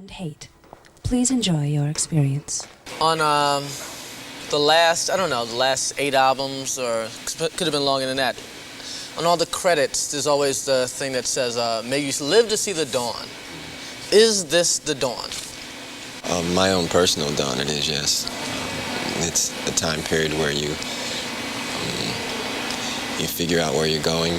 and hate. Please enjoy your experience. On the last 8 albums, or could have been longer than that, on all the credits, there's always the thing that says, may you live to see the dawn. Is this the dawn? My own personal dawn, it is, yes. It's a time period where you figure out where you're going.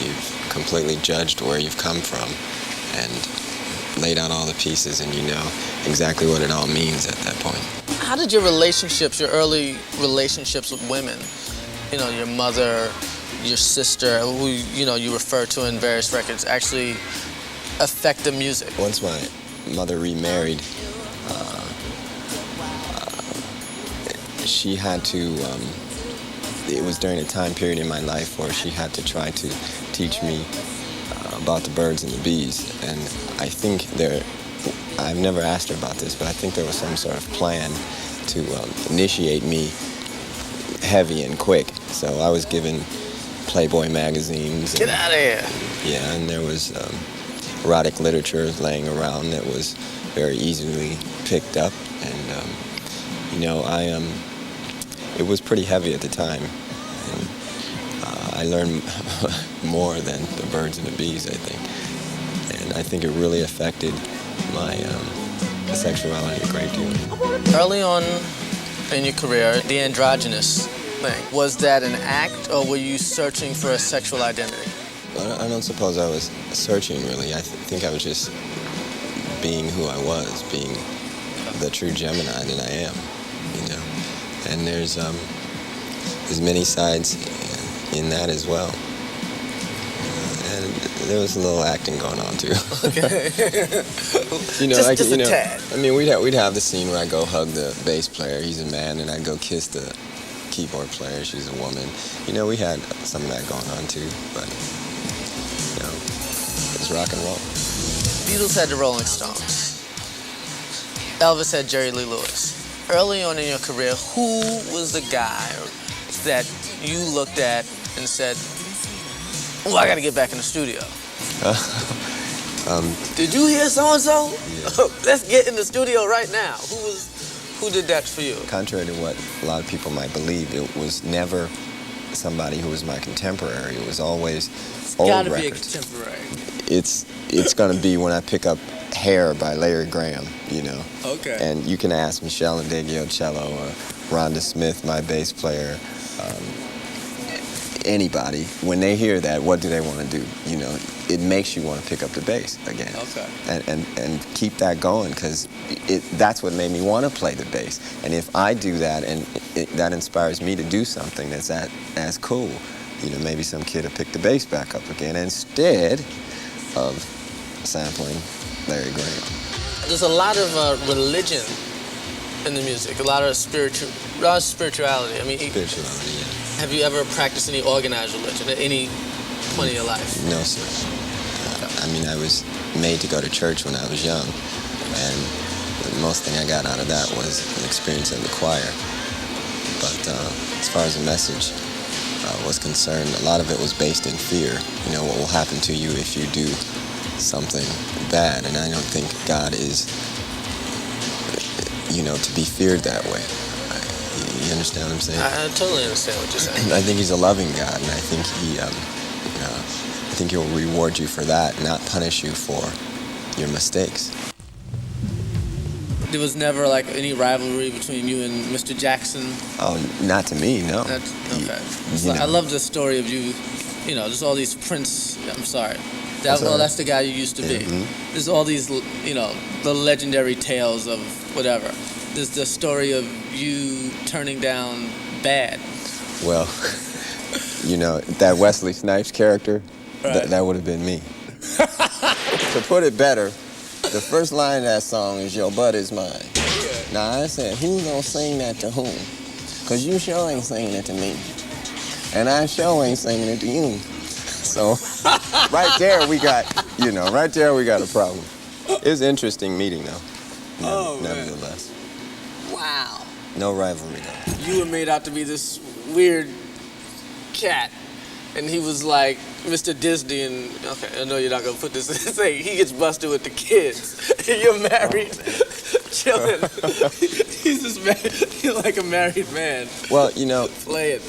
You've completely judged where you've come from and laid out all the pieces, and you know exactly what it all means at that point. How did your early relationships with women, you know, your mother, your sister, who, you know, you refer to in various records, actually affect the music? Once my mother remarried, she had to, it was during a time period in my life where she had to try to teach me about the birds and the bees. And I think I've never asked her about this, but I think there was some sort of plan to initiate me heavy and quick. So I was given Playboy magazines. Get out of here! Yeah, and there was erotic literature laying around that was very easily picked up. And, you know, it was pretty heavy at the time. And I learned more than the birds and the bees, I think. And I think it really affected my sexuality a great deal. Early on in your career, the androgynous thing, was that an act, or were you searching for a sexual identity? I don't suppose I was searching, really. I think I was just being who I was, being the true Gemini that I am, you know. And there's many sides in that as well. And there was a little acting going on too. Okay. You know, just a tad. I mean, we'd have the scene where I go hug the bass player, he's a man, and I'd go kiss the keyboard player, she's a woman. You know, we had some of that going on too, but you know, it's rock and roll. Beatles had the Rolling Stones. Elvis had Jerry Lee Lewis. Early on in your career, who was the guy that you looked at and said, oh, I gotta get back in the studio? Did you hear so-and-so? Yeah. Let's get in the studio right now. Who did that for you? Contrary to what a lot of people might believe, it was never somebody who was my contemporary. It was always old records. Gotta be a contemporary. It's gonna be when I pick up Hair by Larry Graham, you know. Okay. And you can ask Michelle Indeggio cello or Rhonda Smith, my bass player, anybody. When they hear that, what do they want to do? You know, it makes you want to pick up the bass again. Okay. And keep that going, because that's what made me want to play the bass. And if I do that, and that inspires me to do something that's as cool, you know, maybe some kid will pick the bass back up again instead of sampling Larry Graham. There's a lot of religion in the music, a lot of spirituality. I mean, Spirituality, yeah. Have you ever practiced any organized religion at any point in your life? No, sir. I mean, I was made to go to church when I was young, and the most thing I got out of that was an experience in the choir. But as far as the message was concerned, a lot of it was based in fear. You know, what will happen to you if you do something bad, and I don't think God is, you know, to be feared that way. You understand what I'm saying? I totally understand what you're saying. I think he's a loving God, and I think he'll reward you for that, not punish you for your mistakes. There was never like any rivalry between you and Mr. Jackson? Oh, not to me, no. Okay. I love the story of you, you know, there's all these Prince, I'm sorry. That's the guy you used to be. Mm-hmm. There's all these, you know, the legendary tales of whatever. There's the story of you turning down Bad. Well, you know, that Wesley Snipes character, right. that would have been me. To put it better, the first line of that song is, your butt is mine. Yeah. Now, I said, who's gonna sing that to whom? Because you sure ain't singing it to me. And I sure ain't singing it to you. So, right there we got a problem. It was an interesting meeting, though. Nevertheless. Wow. No rivalry, though. You were made out to be this weird cat and he was like Mr. Disney, and okay, I know you're not gonna put this in thing. He gets busted with the kids. You're married, chilling. He's just he's like a married man. Well, you know, playing.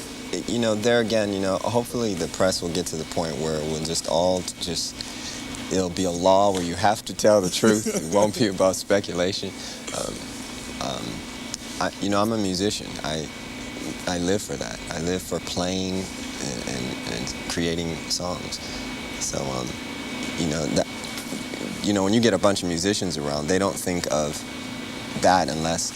You know, there again, you know, hopefully the press will get to the point where it will it'll be a law where you have to tell the truth. It won't be about speculation. I'm a musician. I live for that. I live for playing and creating songs. So, when you get a bunch of musicians around, they don't think of that unless,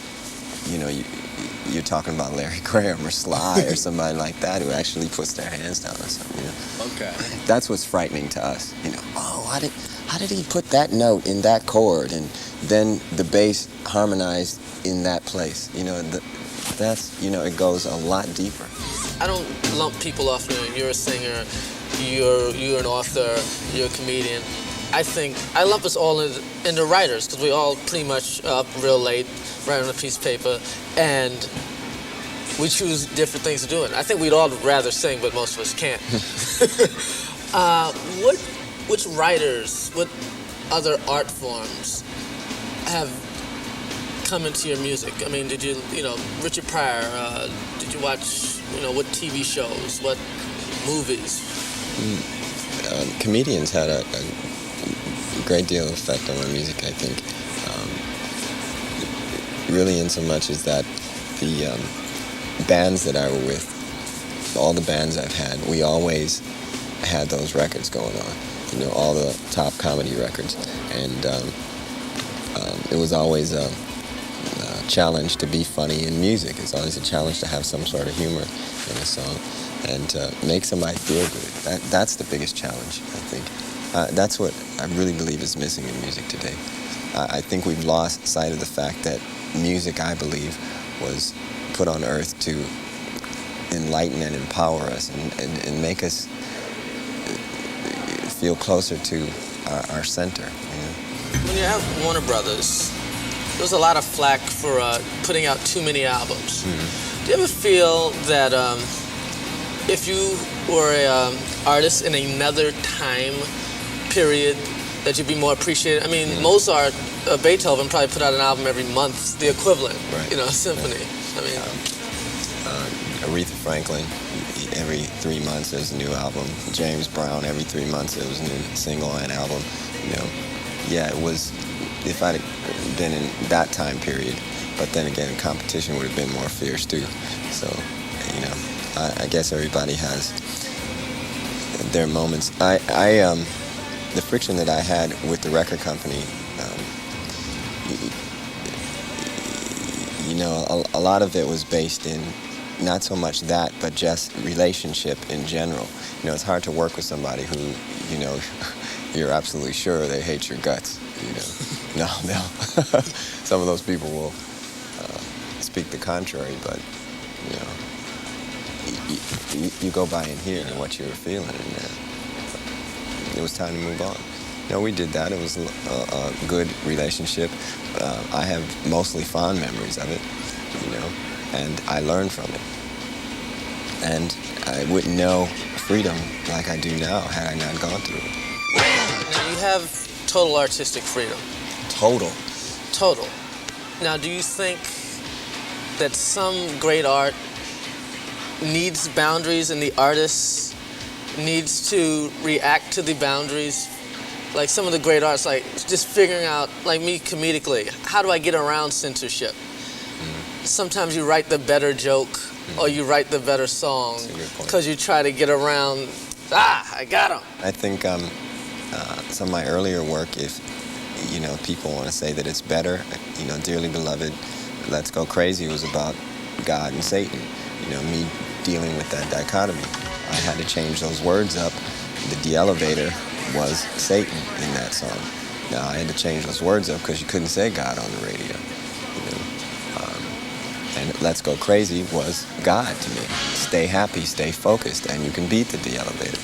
you're talking about Larry Graham or Sly or somebody like that who actually puts their hands down on something. Okay. That's what's frightening to us. How did he put that note in that chord and then the bass harmonized in that place? It goes a lot deeper. I don't lump people off. You're a singer, you're an author, you're a comedian. I think I lump us all into writers because we all pretty much up real late, write on a piece of paper, and we choose different things to do it. I think we'd all rather sing, but most of us can't. Which writers, what other art forms have come into your music? I mean, did you, Richard Pryor, did you watch, what TV shows, what movies? Comedians had a great deal of effect on my music, I think. Really in so much as that the bands that I were with, all the bands I've had, we always had those records going on, all the top comedy records. And it was always a challenge to be funny in music. It's always a challenge to have some sort of humor in a song and to make somebody feel good. That's the biggest challenge, I think. That's what I really believe is missing in music today. I think we've lost sight of the fact that music, I believe, was put on earth to enlighten and empower us and make us feel closer to our center. When you have Warner Brothers, there was a lot of flack for putting out too many albums. Mm-hmm. Do you ever feel that if you were an artist in another time period, that you'd be more appreciated? I mean, mm-hmm. Mozart, Beethoven probably put out an album every month, the equivalent, right. A symphony. Right. I mean, Aretha Franklin, every 3 months there's a new album. James Brown, every 3 months there was a new single and album. It was, if I'd been in that time period, but then again, competition would have been more fierce too. So, I guess everybody has their moments. The friction that I had with the record company, a lot of it was based in not so much that, but just relationship in general. It's hard to work with somebody who, you're absolutely sure they hate your guts. No. Some of those people will speak the contrary, but, you go by and hear what you were feeling, and it was time to move on. We did that. It was a good relationship. I have mostly fond memories of it, and I learned from it. And I wouldn't know freedom like I do now had I not gone through it. Now, you have total artistic freedom. Total. Now, do you think that some great art needs boundaries and the artist needs to react to the boundaries? Like some of the great artists, like just figuring out, like me comedically, how do I get around censorship? Mm-hmm. Sometimes you write the better joke, mm-hmm. or you write the better song because you try to get around, I got him. I think some of my earlier work, if, people want to say that it's better, Dearly Beloved, Let's Go Crazy was about God and Satan, me dealing with that dichotomy. I had to change those words up. The de-elevator was Satan in that song. Now, I had to change those words up because you couldn't say God on the radio. And Let's Go Crazy was God to me. Stay happy, stay focused, and you can beat the de-elevator.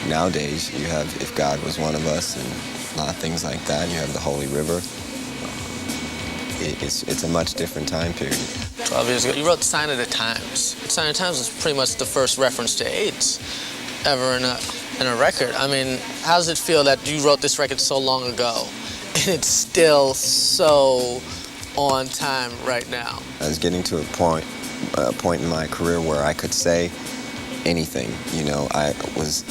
Nowadays, you have If God Was One of Us and a lot of things like that. You have the Holy River. It's a much different time period. 12 years ago. You wrote Sign of the Times. Sign of the Times was pretty much the first reference to AIDS ever in a record. I mean, how does it feel that you wrote this record so long ago and it's still so on time right now? I was getting to a point in my career where I could say anything. You know, I was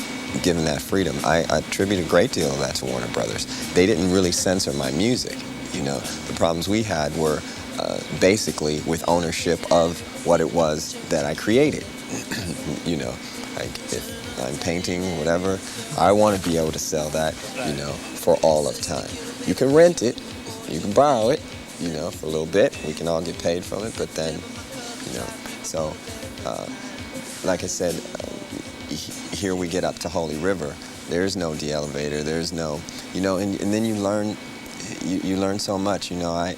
given that freedom. I attribute a great deal of that to Warner Brothers. They didn't really censor my music. You know, the problems we had were basically with ownership of what it was that I created. You know, like if I'm painting, whatever, I want to be able to sell that, you know, for all of time. You can rent it, you can borrow it, you know, for a little bit. We can all get paid from it, but then, you know, so like I said, here we get up to Holy River. There's no de-elevator. There's no, you know, and then you learn so much. You know,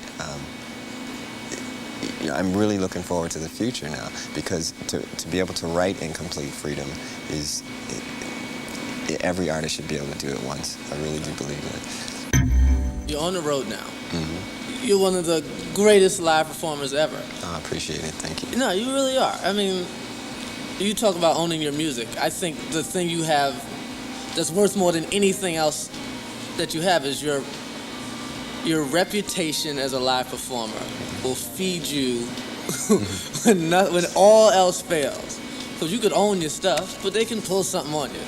I'm really looking forward to the future now, because to be able to write in complete freedom is every artist should be able to do it once. I really do believe that. You're on the road now. Mm-hmm. You're one of the greatest live performers ever. I appreciate it. Thank you. No, you really are. I mean, you talk about owning your music. I think the thing you have that's worth more than anything else that you have is your reputation as a live performer will feed you when all else fails. Because you could own your stuff, but they can pull something on you.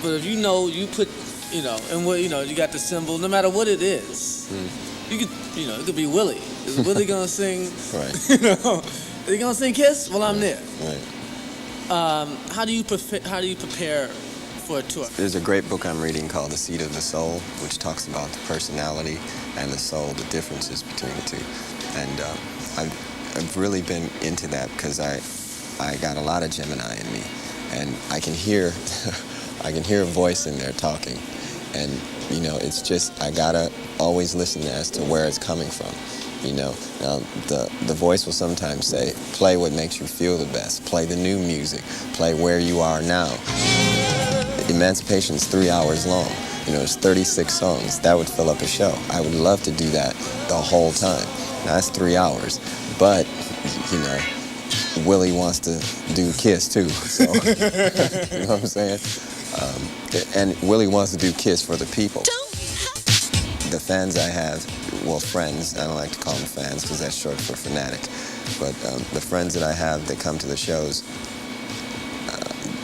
But if you know you put, you know, and what, you know, you got the symbol, no matter what it is, you could, you know, it could be Willie. Is Willie gonna sing? Right. You know, is he gonna sing Kiss? Well, I'm there. Right. How do you prepare for a tour? There's a great book I'm reading called The Seat of the Soul, which talks about the personality and the soul, the differences between the two. And I've really been into that because I got a lot of Gemini in me, and I can hear a voice in there talking, and you know, it's just I gotta always listen as to where it's coming from. You know, now the voice will sometimes say, play what makes you feel the best, play the new music, play where you are now. Emancipation's 3 hours long. You know, it's 36 songs. That would fill up a show. I would love to do that the whole time. Now, that's 3 hours. But, you know, Willie wants to do Kiss, too. So, you know what I'm saying? And Willie wants to do Kiss for the people. The fans I have, well, friends, I don't like to call them fans because that's short for fanatic, but the friends that I have that come to the shows,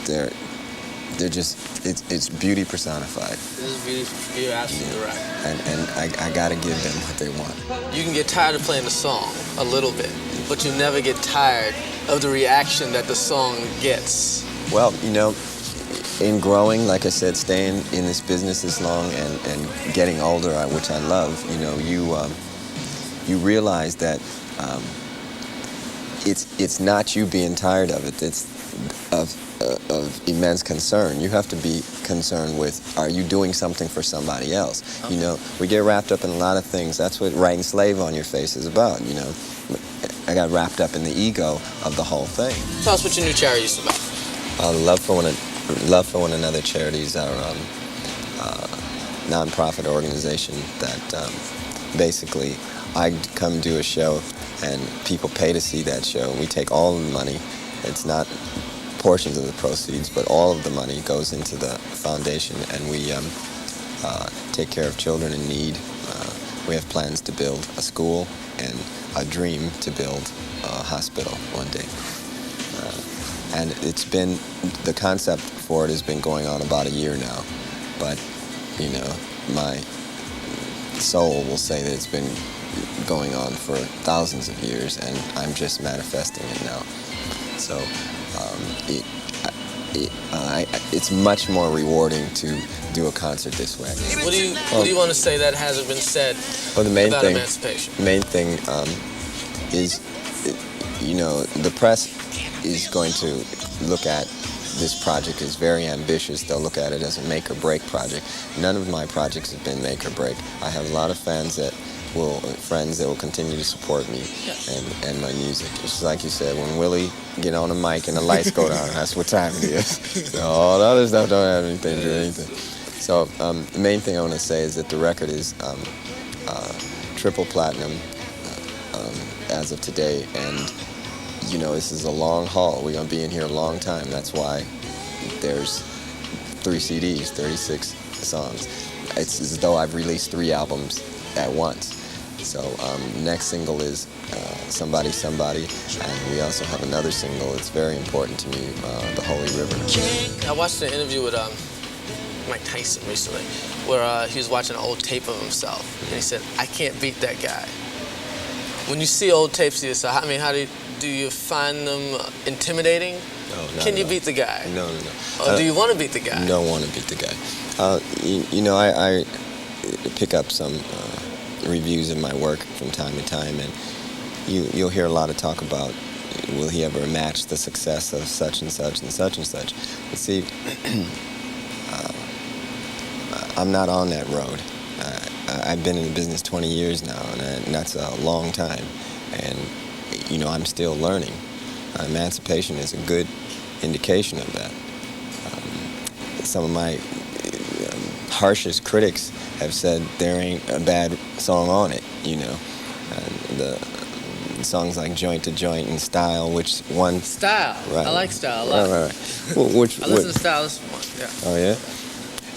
they're just, it's beauty personified. This is beauty. You're absolutely right. And I gotta give them what they want. You can get tired of playing the song a little bit, but you never get tired of the reaction that the song gets. Well, you know, in growing, like I said, staying in this business this long and getting older, which I love, you know, you realize that it's not you being tired of it. It's of immense concern. You have to be concerned with, are you doing something for somebody else? Okay. You know, we get wrapped up in a lot of things. That's what writing Slave on Your Face is about, you know. I got wrapped up in the ego of the whole thing. Tell us what your new charity is about. Love for One Another charities are non-profit organization that basically I come do a show and people pay to see that show. We take all of the money. It's not portions of the proceeds, but all of the money goes into the foundation, and we take care of children in need. We have plans to build a school and a dream to build a hospital one day. And it's been, the concept for it has been going on about a year now, but, you know, my soul will say that it's been going on for thousands of years, and I'm just manifesting it now. So it's much more rewarding to do a concert this way. What do you want to say that hasn't been said about emancipation? The main thing is, you know, the press is going to look at this project as very ambitious. They'll look at it as a make or break project. None of my projects have been make or break. I have a lot of friends that will continue to support me and my music. It's just like you said, when Willie get on the mic and the lights go down, that's what time it is. So all the other stuff don't have anything to do with anything. So the main thing I want to say is that the record is triple platinum, as of today. And, you know, this is a long haul. We're going to be in here a long time. That's why there's 3 CDs, 36 songs. It's as though I've released 3 albums at once. So next single is Somebody, Somebody, and we also have another single that's very important to me, The Holy River. I watched an interview with Mike Tyson recently, where he was watching an old tape of himself, and he said, "I can't beat that guy." When you see old tapes of yourself, I mean, how do you find them intimidating? No, Can you beat the guy? No. Or do you want to beat the guy? Don't want to beat the guy. You know, I pick up some reviews of my work from time to time, and you'll hear a lot of talk about, will he ever match the success of such and such and such and such. But see, I'm not on that road. I've been in the business 20 years now, and that's a long time. And, you know, I'm still learning. Emancipation is a good indication of that. Some of my harshest critics have said there ain't a bad song on it, you know. The songs like Joint to Joint and Style, which one... Style. Right. I like Style a lot. Right. Well, I listen to Style this one, yeah. Oh, yeah?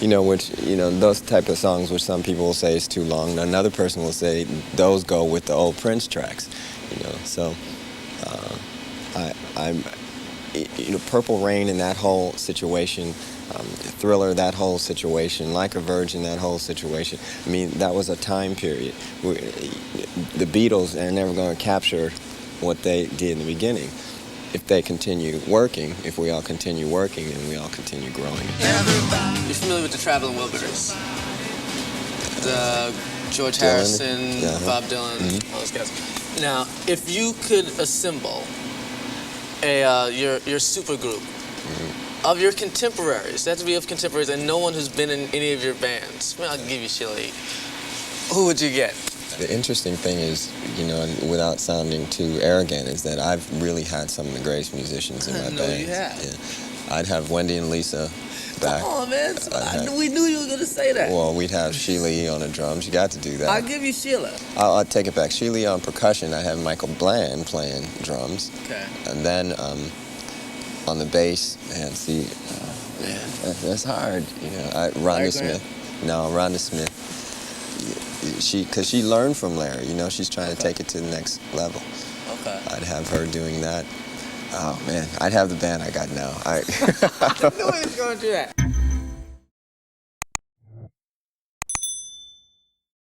You know, those type of songs which some people will say is too long. Another person will say those go with the old Prince tracks, you know. So, Purple Rain and that whole situation, Thriller, that whole situation, Like a Virgin, that whole situation. I mean, that was a time period. The Beatles are never going to capture what they did in the beginning. If they continue working, if we all continue working, and we all continue growing. You're familiar with the Traveling Wilburys? The George Harrison, Bob Dylan, all those guys. Now, if you could assemble your supergroup of your contemporaries, that have to be of contemporaries, and no one who's been in any of your bands, I mean, I'll give you Sheila E. Who would you get? The interesting thing is, you know, without sounding too arrogant, is that I've really had some of the greatest musicians in my band. You have. Yeah. I'd have Wendy and Lisa back. Come on, man. We knew you were going to say that. Well, we'd have Sheila E. on the drums. You got to do that. I'll give you Sheila. I'll take it back. Sheila E. on percussion. I have Michael Bland playing drums. Okay. And then on the bass, man, see, that's hard. You know, Rhonda Smith. No, Rhonda Smith. Because she learned from Larry, you know, she's trying to take it to the next level. Okay. I'd have her doing that. Oh, man, I'd have the band I got now. I knew he was going to do that.